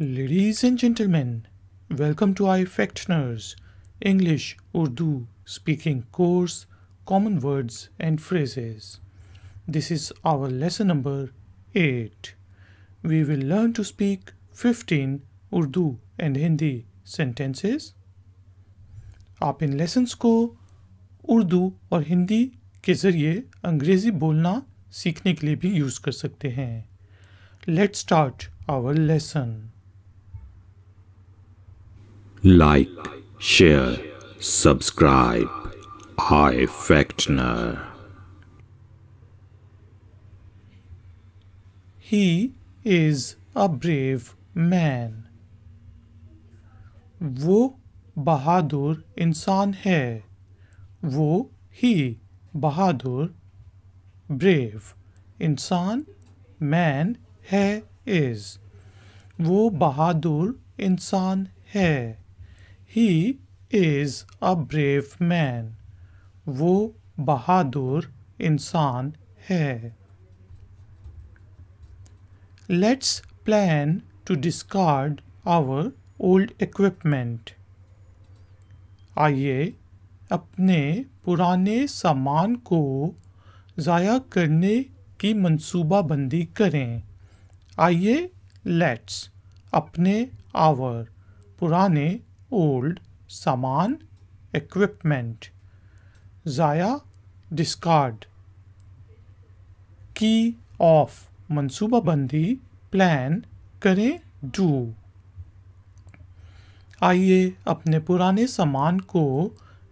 Ladies and gentlemen, welcome to iFactioners English Urdu speaking course Common Words and Phrases. This is our lesson number 8. We will learn to speak 15 Urdu and Hindi sentences. आप इन lessons को उर्दू और हिंदी के ज़रिए अंग्रेज़ी बोलना सीखने के लिए भी यूज़ कर सकते हैं. Let's start our lesson. Like, share, subscribe. iFactioner. He is a brave man. वो बहादुर इंसान है. वो ही बहादुर brave इंसान man है is. वो बहादुर इंसान है. He is a brave man. वो बहादुर इंसान है. Let's plan to discard our old equipment. आइए अपने पुराने सामान को ज़ाया करने की मंसूबाबंदी करें. आइए let's अपने our पुराने old सामान equipment ज़ाया discard की ऑफ मंसूबाबंदी प्लान करें do. आइए अपने पुराने सामान को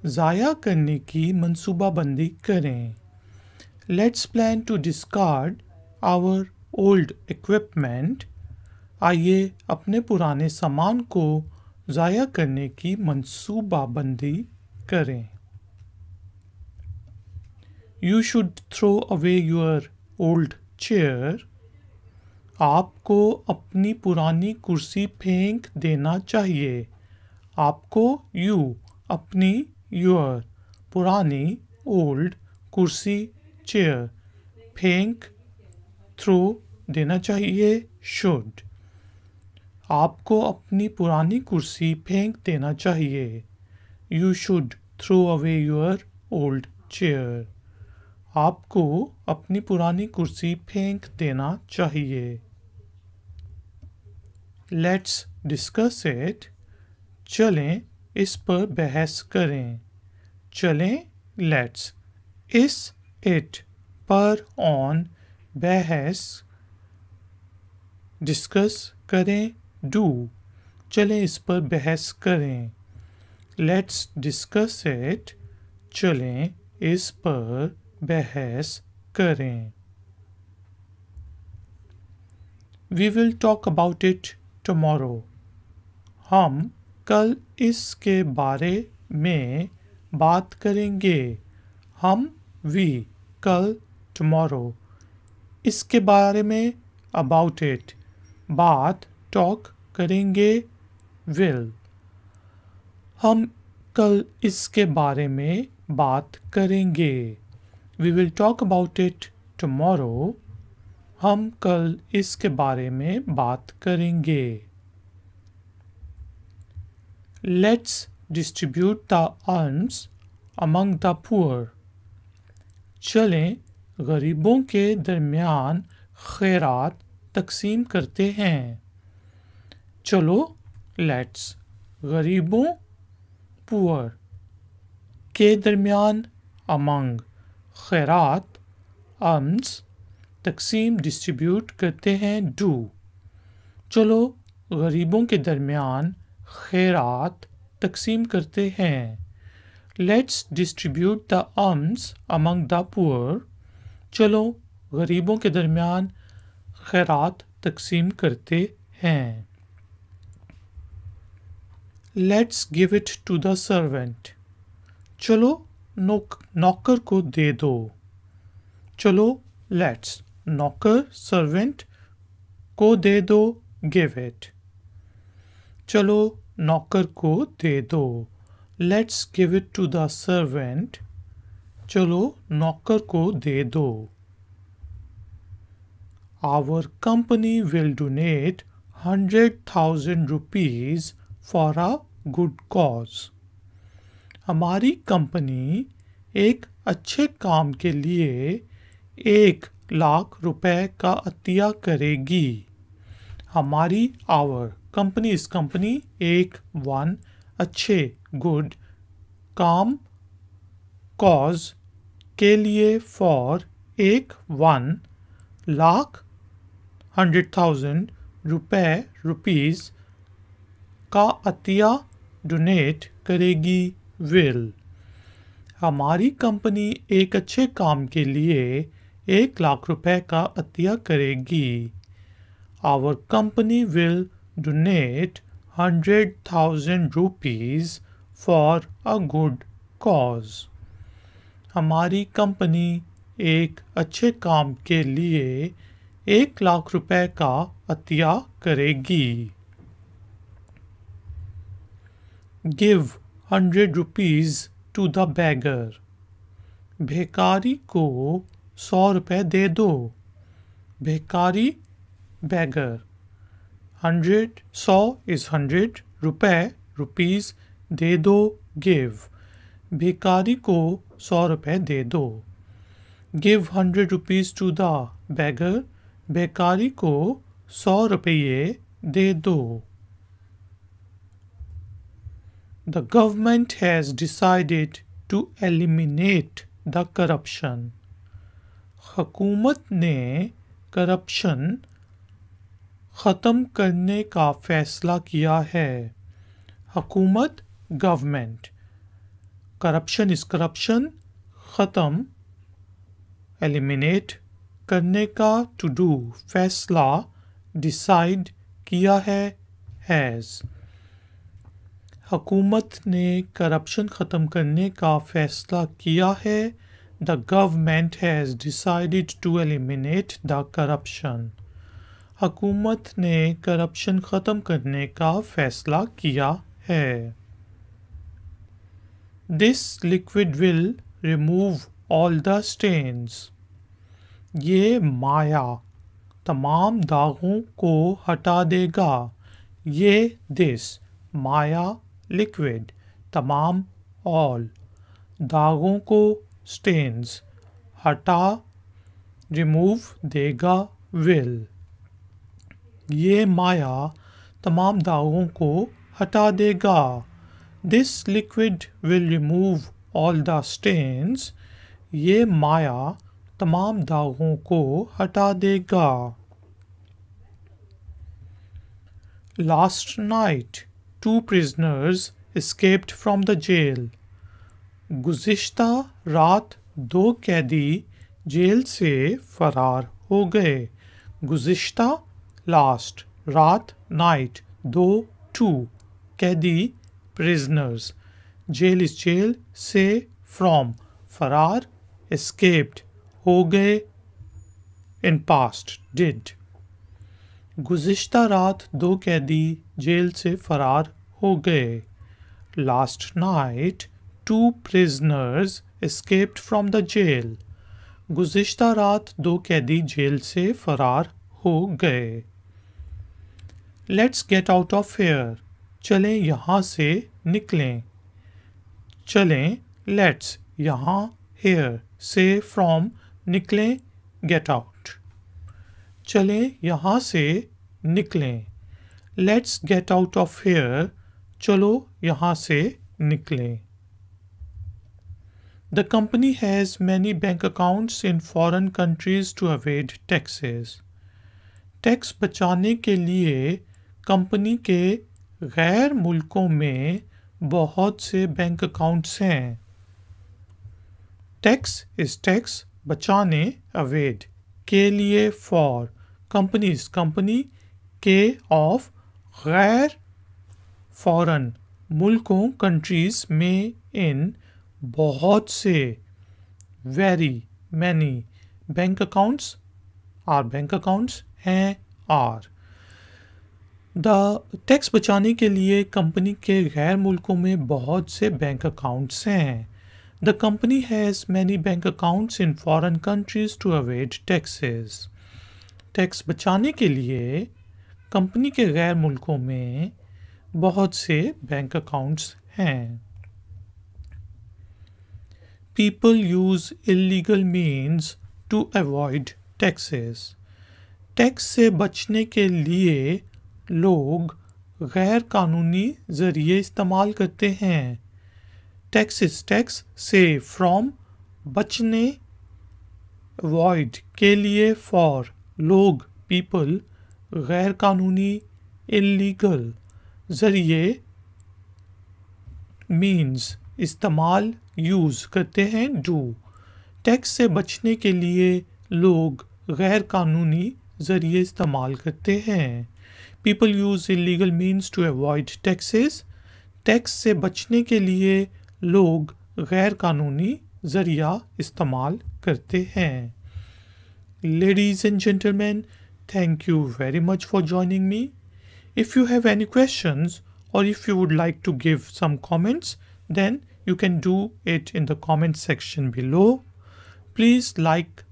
ज़ाया करने की मंसूबाबंदी करें. Let's plan to discard our old equipment. आइए अपने पुराने सामान को ज़ाया करने की मंसूबाबंदी करें. You should throw away your old chair. आपको अपनी पुरानी कुर्सी फेंक देना चाहिए. आपको you अपनी your पुरानी old कुर्सी chair फेंक throw देना चाहिए should. आपको अपनी पुरानी कुर्सी फेंक देना चाहिए. You should throw away your old chair. आपको अपनी पुरानी कुर्सी फेंक देना चाहिए. Let's discuss it. चलें इस पर बहस करें. चलें let's इस it पर on बहस discuss करें do. चलें इस पर बहस करें. Let's discuss it. चलें इस पर बहस करें. We will talk about it tomorrow. हम कल इसके बारे में बात करेंगे. हम we कल tomorrow इसके बारे में about it बात talk करेंगे will. हम कल इसके बारे में बात करेंगे. We will talk about it tomorrow. हम कल इसके बारे में बात करेंगे. Let's distribute the alms among the poor. चलें गरीबों के दरमियान खैरात तकसीम करते हैं. चलो let's गरीबों poor के दरमियान among खैरात alms तकसीम डिस्ट्रीब्यूट करते हैं do. चलो गरीबों के दरमियान खैरात तकसीम करते हैं. Let's distribute the alms among the poor. चलो गरीबों के दरमियान खैरात तकसीम करते हैं. Let's give it to the servant. चलो नौकर को दे दो. चलो let's नौकर servant को दे दो give it. चलो नौकर को दे दो. Let's give it to the servant. चलो नौकर को दे दो. Our company will donate 100,000 rupees for a good cause. हमारी कंपनी एक अच्छे काम के लिए 1,00,000 रुपए का अतिया करेगी. हमारी our company's company एक one अच्छे good काम cause के लिए for एक 1,00,000 100,000 रुपए rupees का अतिया डोनेट करेगी will. हमारी कंपनी एक अच्छे काम के लिए 1,00,000 रुपए का अतिया करेगी. Our company will donate 100,000 rupees for a good cause. हमारी कंपनी एक अच्छे काम के लिए 1,00,000 रुपए का अतिया करेगी. Give 100 rupees to the beggar. भिखारी को 100 रुपए दे दो. भिखारी beggar. 100 is 100 रुपए rupees दे दो give. भिखारी को 100 रुपए दे दो. Give 100 rupees to the beggar. भिखारी को 100 रुपये दे दो. The government has decided to eliminate the corruption. हुकूमत ने करप्शन ख़त्म करने का फैसला किया है. हुकूमत गवर्नमेंट. Corruption is corruption. ख़त्म एलिमिनेट करने का टू डू फैसला डिसाइड किया है हैज़. हुकूमत ने करप्शन ख़त्म करने का फैसला किया है. The government has decided to eliminate the corruption. हुकूमत ने करप्शन ख़त्म करने का फैसला किया है. This liquid will remove all the stains. ये माया तमाम दागों को हटा देगा. ये दिस माया लिक्विड तमाम ऑल दागों को स्टेन्स हटा रिमूव देगा विल. ये माया तमाम दागों को हटा देगा. This liquid will remove all the stains. ये माया तमाम दागों को हटा देगा. Last night, 2 prisoners escaped from the jail. गुज़िश्ता रात 2 कैदी जेल से फरार हो गए. गुज़िश्ता लास्ट रात नाइट 2 कैदी prisoners. जेल इस जेल से from फरार escaped हो गए in past did. गुज़िश्ता रात 2 कैदी जेल से फरार हो गए. Last night 2 prisoners escaped from the jail. गुज़िश्ता रात 2 कैदी जेल से फरार हो गए. Let's get out of here. चलें यहाँ से निकलें. चलें let's यहाँ here से from निकलें get out. चलें यहाँ से निकलें. Let's get out of here. चलो यहाँ से निकलें. The company has many bank accounts in foreign countries to evade taxes. Tax बचाने के लिए कंपनी के गैर मुल्कों में बहुत से बैंक अकाउंट्स हैं. टैक्स इज टैक्स बचाने अवेड के लिए फॉर कंपनीज कंपनी के ऑफ गैर फॉरेन मुल्कों कंट्रीज में इन बहुत से very many bank accounts are bank accounts हैं आर. टैक्स बचाने के लिए कंपनी के गैर मुल्कों में बहुत से बैंक अकाउंट्स हैं. The company has many bank accounts in foreign countries to avoid taxes. टैक्स बचाने के लिए कंपनी के गैर मुल्कों में बहुत से बैंक अकाउंट्स हैं। People use illegal means to avoid taxes. Tax से बचने के लिए लोग गैर कानूनी ज़रिए इस्तेमाल करते हैं। टैक्सेस टैक्स से फ्रॉम बचने, अवॉइड के लिए फॉर लोग पीपल गैर कानूनी इलीगल ज़रिए मीन्स इस्तेमाल यूज़ करते हैं डू। टैक्स से बचने के लिए लोग गैर कानूनी ज़रिए इस्तेमाल करते हैं। People use illegal means to avoid taxes. Tax से बचने के लिए लोग गैर कानूनी ज़रिया इस्तेमाल करते हैं। Ladies and gentlemen, thank you very much for joining me. If you have any questions or if you would like to give some comments, then you can do it in the comment section below. Please like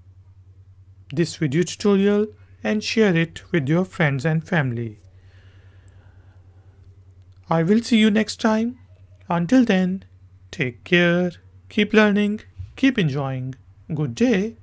this video tutorial and share it with your friends and family. I will see you next time. Until then, take care, keep learning, keep enjoying. Good day.